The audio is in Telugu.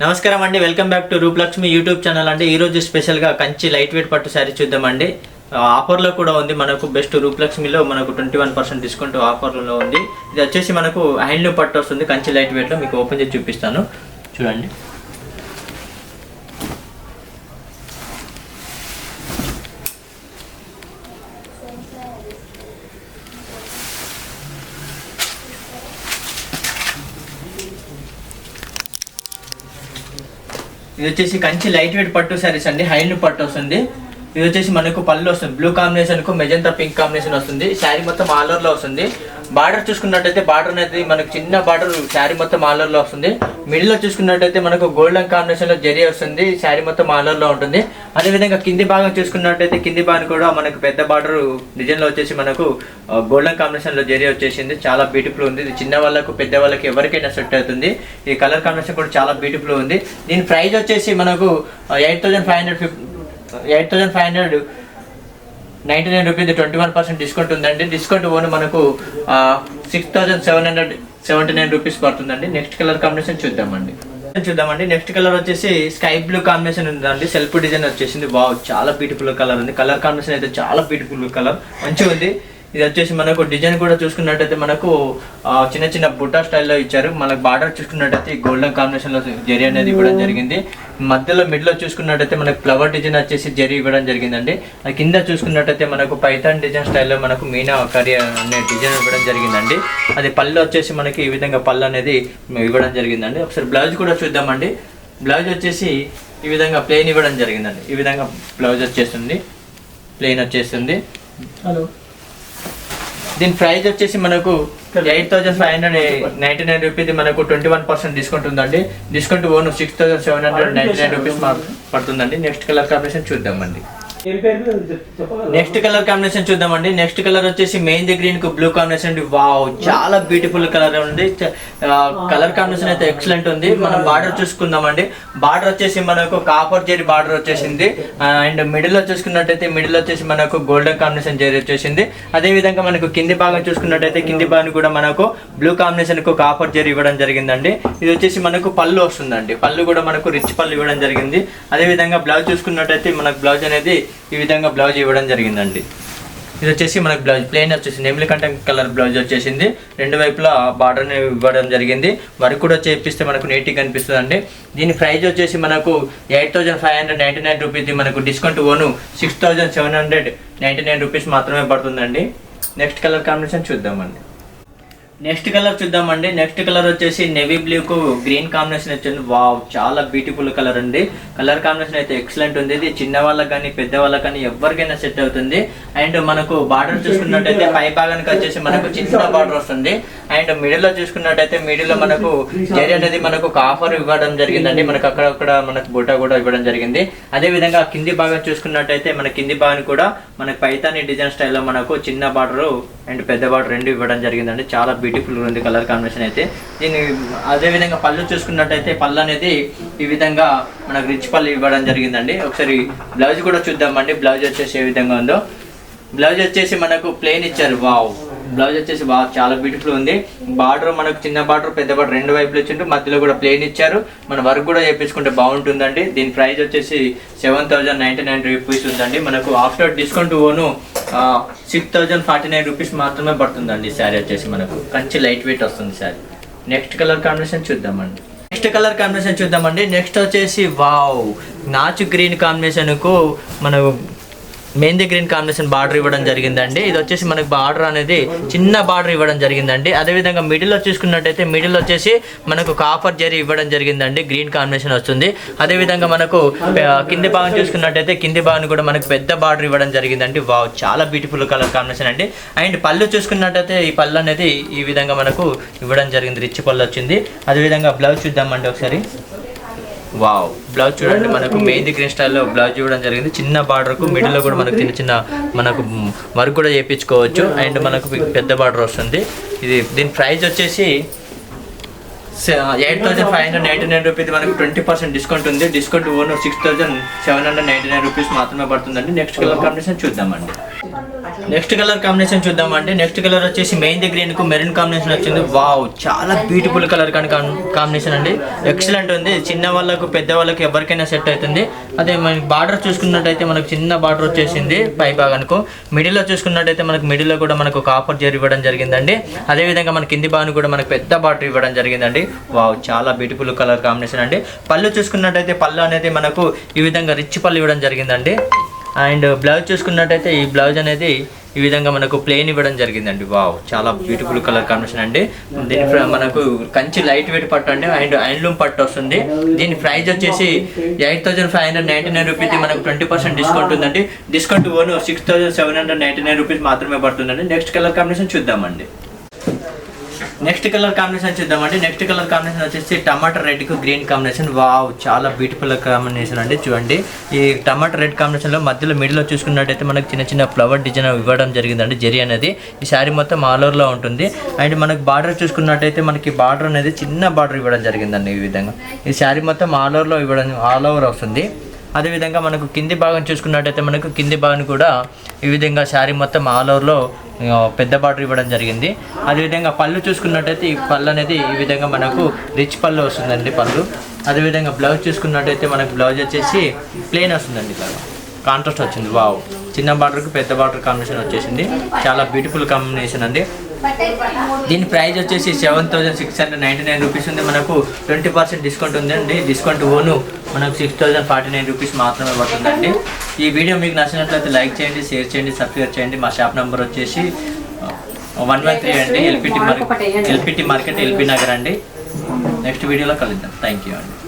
నమస్కారం అండి, welcome back to Rupalakshmi YouTube channel అండి. ఈరోజు స్పెషల్గా కంచి లైట్ వెయిట్ పట్టు శారీ చూద్దామండి. ఆఫర్లో కూడా ఉంది మనకు. బెస్ట్ రూపలక్ష్మిలో మనకు 21% డిస్కౌంట్ ఆఫర్లో ఉంది. ఇది వచ్చేసి మనకు హ్యాండ్లూమ్ పట్టు వస్తుంది కంచి లైట్ వెయిట్లో. మీకు ఓపెన్ చేసి చూపిస్తాను చూడండి. ఇది వచ్చేసి కంచి లైట్ వెయిట్ పట్టు శారీస్ అండి. హ్యాండ్లూమ్ పట్టు వస్తుంది. ఇది వచ్చేసి మనకు పళ్ళు వస్తుంది. బ్లూ కాంబినేషన్ కు మెజంతా పింక్ కాంబినేషన్ వస్తుంది. శారీ మొత్తం ఆలర్ లో వస్తుంది. బార్డర్ చూసుకున్నట్టయితే బార్డర్ అనేది మనకు చిన్న బార్డర్ శారీ మొత్తం ఆలర్ లో వస్తుంది. మిడిల్ లో చూసుకున్నట్టయితే మనకు గోల్డెన్ కాంబినేషన్ లో జరీ వస్తుంది. శారీ మొత్తం ఆలర్ లో ఉంటుంది. అదేవిధంగా కింది భాగం చూసుకున్నట్టయితే కింది భాగం కూడా మనకు పెద్ద బార్డర్ డిజైన్ లో వచ్చేసి మనకు గోల్డెన్ కాంబినేషన్ లో జరీ వచ్చేసింది. చాలా బ్యూటిఫుల్ ఉంది. ఇది చిన్న వాళ్ళకు పెద్ద వాళ్ళకి ఎవరికైనా సెట్ అవుతుంది. ఈ కలర్ కాంబినేషన్ కూడా చాలా బ్యూటిఫుల్ ఉంది. దీని ప్రైస్ వచ్చేసి మనకు 8,599 రూపీస్ 21% డిస్కౌంట్ ఉందండి. డిస్కౌంట్ ఓన్ మనకు 6,779 రూపీస్ పడుతుందండి. నెక్స్ట్ కలర్ కాంబినేషన్ చూద్దామండి. నెక్స్ట్ కలర్ వచ్చేసి స్కై బ్లూ కాంబినేషన్ ఉందండి. సెల్ఫ్ డిజైన్ వచ్చేసింది. వావ్, చాలా బ్యూటిఫుల్ కలర్ ఉంది. కలర్ కాంబినేషన్ అయితే చాలా బ్యూటిఫుల్ కలర్, మంచిగా ఉంది. ఇది వచ్చేసి మనకు డిజైన్ కూడా చూసుకున్నట్టయితే మనకు చిన్న చిన్న బుట్టా స్టైల్లో ఇచ్చారు. మనకు బార్డర్ చూసుకున్నట్టయితే గోల్డెన్ కాంబినేషన్ లో జరీ అనేది ఇవ్వడం జరిగింది. మధ్యలో మిడిల్ లో చూసుకున్నట్టయితే మనకు ఫ్లవర్ డిజైన్ వచ్చేసి జరీ ఇవ్వడం జరిగిందండి. కింద చూసుకున్నట్టయితే మనకు పైథాన్ డిజైన్ స్టైల్లో మనకు మీనా కరీ అనే డిజైన్ ఇవ్వడం జరిగిందండి. అది పళ్ళు వచ్చేసి మనకి ఈ విధంగా పళ్ళు అనేది ఇవ్వడం జరిగిందండి. ఒకసారి బ్లౌజ్ కూడా చూద్దామండి. బ్లౌజ్ వచ్చేసి ఈ విధంగా ప్లెయిన్ ఇవ్వడం జరిగిందండి. ఈ విధంగా బ్లౌజ్ వచ్చేస్తుంది, ప్లెయిన్ వచ్చేస్తుంది. హలో, దీని ప్రైస్ వచ్చేసి మనకు 8,599 రూపీస్ మనకు 21% డిస్కౌంట్ ఉందండి. డిస్కౌంట్ ఓన్ 6,799 రూపీస్ పడుతుందండి. నెక్స్ట్ కలర్ కాంబినేషన్ చూద్దామండి. నెక్స్ట్ కలర్ వచ్చేసి మెహందీ గ్రీన్ కు బ్లూ కాంబినేషన్. వావ్, చాలా బ్యూటిఫుల్ కలర్ ఉంది. కలర్ కాంబినేషన్ అయితే ఎక్సలెంట్ ఉంది. మనం బార్డర్ చూసుకుందామండి. బార్డర్ వచ్చేసి మనకు కాపర్ జరీ బార్డర్ వచ్చేసింది. అండ్ మిడిల్ లో చూసుకున్నట్టయితే మిడిల్ వచ్చేసి మనకు గోల్డెన్ కాంబినేషన్ జరీ వచ్చేసింది. అదే విధంగా మనకు కింది భాగం చూసుకున్నట్టయితే కింది భాగం కూడా మనకు బ్లూ కాంబినేషన్ కు కాపర్ జరీ ఇవ్వడం జరిగిందండి. ఇది వచ్చేసి మనకు పళ్ళు వస్తుందండి. పళ్ళు కూడా మనకు రిచ్ పళ్ళు ఇవ్వడం జరిగింది. అదే విధంగా బ్లౌజ్ చూసుకున్నట్టయితే మనకు బ్లౌజ్ అనేది ఈ విధంగా బ్లౌజ్ ఇవ్వడం జరిగిందండి. ఇది వచ్చేసి మనకు బ్లౌజ్ ప్లెయిన్ వచ్చేసి నెమిలి కంటెంట్ కలర్ బ్లౌజ్ వచ్చేసింది. రెండు వైపులా బార్డర్ని ఇవ్వడం జరిగింది. వర్క్ కూడా చేపిస్తే మనకు నీట్గా కనిపిస్తుంది అండి. దీని ప్రైస్ వచ్చేసి మనకు 8,599 రూపీస్ మనకు డిస్కౌంట్ ఓను 6,799 రూపీస్ మాత్రమే పడుతుందండి. నెక్స్ట్ కలర్ కాంబినేషన్ చూద్దామండి. నెక్స్ట్ కలర్ వచ్చేసి నేవీ బ్లూ కు గ్రీన్ కాంబినేషన్ వచ్చింది. వావ్, చాలా బ్యూటిఫుల్ కలర్ అండి. కలర్ కాంబినేషన్ అయితే ఎక్సలెంట్ ఉంది. ఇది చిన్న వాళ్ళకి కానీ పెద్ద వాళ్ళకి కానీ ఎవరికైనా సెట్ అవుతుంది. అండ్ మనకు బార్డర్ చూసుకున్నట్టయితే పై భాగానికి వచ్చేసి మనకు చిన్న బార్డర్ వస్తుంది. అండ్ మిడిల్ లో చూసుకున్నట్టయితే మిడిల్ లో మనకు జరీ అనేది మనకు కాఫర్ ఇవ్వడం జరిగిందండి. మనకు అక్కడక్కడ మనకు బుట్ట కూడా ఇవ్వడం జరిగింది. అదే విధంగా కింది భాగం చూసుకున్నట్టయితే మన కింది భాగం కూడా మనకు పైతాని డిజైన్ స్టైల్లో మనకు చిన్న బార్డర్ అండ్ పెద్ద బార్డర్ రెండు ఇవ్వడం జరిగిందండి. చాలా బ్యూటిఫుల్ ఉంది కలర్ కాంబినేషన్ అయితే. దీన్ని అదే విధంగా పళ్ళు చూసుకున్నట్టయితే పళ్ళు అనేది ఈ విధంగా మనకు రిచ్ పళ్ళు ఇవ్వడం జరిగిందండి. ఒకసారి బ్లౌజ్ కూడా చూద్దామండి. బ్లౌజ్ వచ్చేసి ఏ విధంగా ఉందో. బ్లౌజ్ వచ్చేసి మనకు ప్లెయిన్ ఇచ్చారు. వావ్, బ్లౌజ్ వచ్చేసి చాలా బ్యూటిఫుల్ ఉంది. బార్డర్ మనకు చిన్న బార్డర్ పెద్ద బార్డర్ రెండు వైపులు ఇచ్చిండ్రు. మధ్యలో కూడా ప్లెయిన్ ఇచ్చారు. మన వర్క్ కూడా చేయించుకుంటే బాగుంటుందండి. దీని ప్రైస్ వచ్చేసి 7,099 రూపీస్ ఉందండి. మనకు ఆఫ్టర్ డిస్కౌంట్ ఓను 6,049 రూపీస్ మాత్రమే పడుతుందండి. శారీ వచ్చేసి మనకు కంచి లైట్ వెయిట్ వస్తుంది శారీ. నెక్స్ట్ కలర్ కాంబినేషన్ చూద్దామండి. నెక్స్ట్ వచ్చేసి వావ్, నాచు గ్రీన్ కాంబినేషన్ కు మనకు మెహందీ గ్రీన్ కాంబినేషన్ బార్డర్ ఇవ్వడం జరిగిందండి. ఇది వచ్చేసి మనకు బార్డర్ అనేది చిన్న బార్డర్ ఇవ్వడం జరిగిందండి. అదేవిధంగా మిడిల్ లో చూసుకున్నట్టయితే మిడిల్ వచ్చేసి మనకు కాపర్ జరీ ఇవ్వడం జరిగిందండి. గ్రీన్ కాంబినేషన్ వస్తుంది. అదేవిధంగా మనకు కింది భాగం చూసుకున్నట్టయితే కింది భాగం కూడా మనకు పెద్ద బార్డర్ ఇవ్వడం జరిగిందండి. వావ్, చాలా బ్యూటిఫుల్ కలర్ కాంబినేషన్ అండి. అండ్ పళ్ళు చూసుకున్నట్టయితే ఈ పళ్ళు అనేది ఈ విధంగా మనకు ఇవ్వడం జరిగింది. రిచ్ పళ్ళు వచ్చింది. అదేవిధంగా బ్లౌజ్ చూద్దామండి ఒకసారి. వావ్, బ్లౌజ్ చూడండి. మనకు మెహందీ గ్రీన్ స్టైల్లో బ్లౌజ్ ఇవ్వడం జరిగింది. చిన్న బార్డర్కు మిడిల్ లో కూడా మనకు చిన్న మనకు వర్క్ కూడా చేయించుకోవచ్చు. అండ్ మనకు పెద్ద బార్డర్ వస్తుంది. దీని ప్రైస్ వచ్చేసి 8,599 రూపీస్ మనకు 20% డిస్కౌంట్ ఉంది. డిస్కౌంట్ ఓన్ 6,799 రూపీస్ మాత్రమే పడుతుందండి. నెక్స్ట్ కలర్ కాంబినేషన్ చూద్దామండి. నెక్స్ట్ కలర్ కాంబినేషన్ చూద్దామండి. నెక్స్ట్ కలర్ వచ్చేసి మెహందీ గ్రీన్ కు మెరూన్ కాంబినేషన్ వచ్చింది. వావ్, చాలా బ్యూటిఫుల్ కలర్ కాంబినేషన్ అండి. ఎక్సలెంట్ ఉంది. చిన్న వాళ్ళకు పెద్ద వాళ్ళకి ఎవరికైనా సెట్ అవుతుంది. అదే మనకి బార్డర్ చూసుకున్నట్టయితే మనకు చిన్న బార్డర్ వచ్చేసింది పై భాగానికి. మిడిల్లో చూసుకున్నట్టయితే మనకు మిడిల్లో కూడా మనకు ఒక ఆఫర్ జరీ ఇవ్వడం జరిగిందండి. అదేవిధంగా మన కింది భాగం కూడా మనకు పెద్ద బార్డర్ ఇవ్వడం జరిగిందండి. వావ్, చాలా బ్యూటిఫుల్ కలర్ కాంబినేషన్ అండి. పళ్ళు చూసుకున్నట్టయితే పళ్ళు అనేది మనకు ఈ విధంగా రిచ్ పళ్ళు ఇవ్వడం జరిగిందండి. అండ్ బ్లౌజ్ చూసుకున్నట్టయితే ఈ బ్లౌజ్ అనేది ఈ విధంగా మనకు ప్లెయిన్ ఇవ్వడం జరిగిందండి. వావ్, చాలా బ్యూటిఫుల్ కలర్ కాంబినేషన్ అండి. దీని మనకు కంచి లైట్ వెయిట్ పట్టు అండి అండ్ హ్యాండ్లూమ్ పట్టు వస్తుంది. దీని ప్రైస్ వచ్చేసి 8,599 రూపీస్. మనకు 20% డిస్కౌంట్ ఉందండి. డిస్కౌంట్ ఓన్ 6,799 రూపీస్ మాత్రమే పడుతుందండి. నెక్స్ట్ కలర్ కాంబినేషన్ చూద్దామండి. నెక్స్ట్ కలర్ కాంబినేషన్ చూద్దామండి. నెక్స్ట్ కలర్ కాంబినేషన్ వచ్చేసి టమాటా రెడ్ కు గ్రీన్ కాంబినేషన్. వావ్, చాలా బ్యూటిఫుల్ కాంబినేషన్ అండి. చూడండి, ఈ టమాటా రెడ్ కాంబినేషన్ లో మధ్యలో మిడిల్ లో చూసుకున్నట్టయితే మనకు చిన్న చిన్న ఫ్లవర్ డిజైన్ ఇవ్వడం జరిగిందండి. జరీ అనేది ఈ శారీ మొత్తం ఆల్ ఓవర్ లో ఉంటుంది. అండ్ మనకు బార్డర్ చూసుకున్నట్టయితే మనకి బార్డర్ అనేది చిన్న బార్డర్ ఇవ్వడం జరిగిందండి. ఈ విధంగా ఈ శారీ మొత్తం ఆల్ ఓవర్ లో ఇవ్వడం ఆల్ ఓవర్ వస్తుంది. అదేవిధంగా మనకు కింది భాగం చూసుకున్నట్టయితే మనకు కింది భాగం కూడా ఈ విధంగా శారీ మొత్తం ఆల్ ఓవర్లో పెద్ద బార్డర్ ఇవ్వడం జరిగింది. అదేవిధంగా పళ్ళు చూసుకున్నట్టయితే ఈ పళ్ళు అనేది ఈ విధంగా మనకు రిచ్ పళ్ళు వస్తుందండి పళ్ళు. అదేవిధంగా బ్లౌజ్ చూసుకున్నట్టయితే మనకు బ్లౌజ్ వచ్చేసి ప్లెయిన్ వస్తుందండి. ఇట్లా కాంట్రాస్ట్ వచ్చింది. వావ్, చిన్న బార్డర్కి పెద్ద బార్డర్ కాంబినేషన్ వచ్చేసింది. చాలా బ్యూటిఫుల్ కాంబినేషన్ అండి. దీని ప్రైస్ వచ్చేసి 7,699 రూపీస్ ఉంది. మనకు 20% డిస్కౌంట్ ఉందండి. డిస్కౌంట్ ఓను మనకు 6,049 రూపీస్ మాత్రమే పడుతుందండి. ఈ వీడియో మీకు నచ్చినట్లయితే లైక్ చేయండి, షేర్ చేయండి, సబ్స్క్రైబ్ చేయండి. మా షాప్ నెంబర్ వచ్చేసి 113 అండి, ఎల్పిటి మార్కెట్, ఎల్పి నగర్ అండి. నెక్స్ట్ వీడియోలో కలుద్దాం. థ్యాంక్ యూ అండి.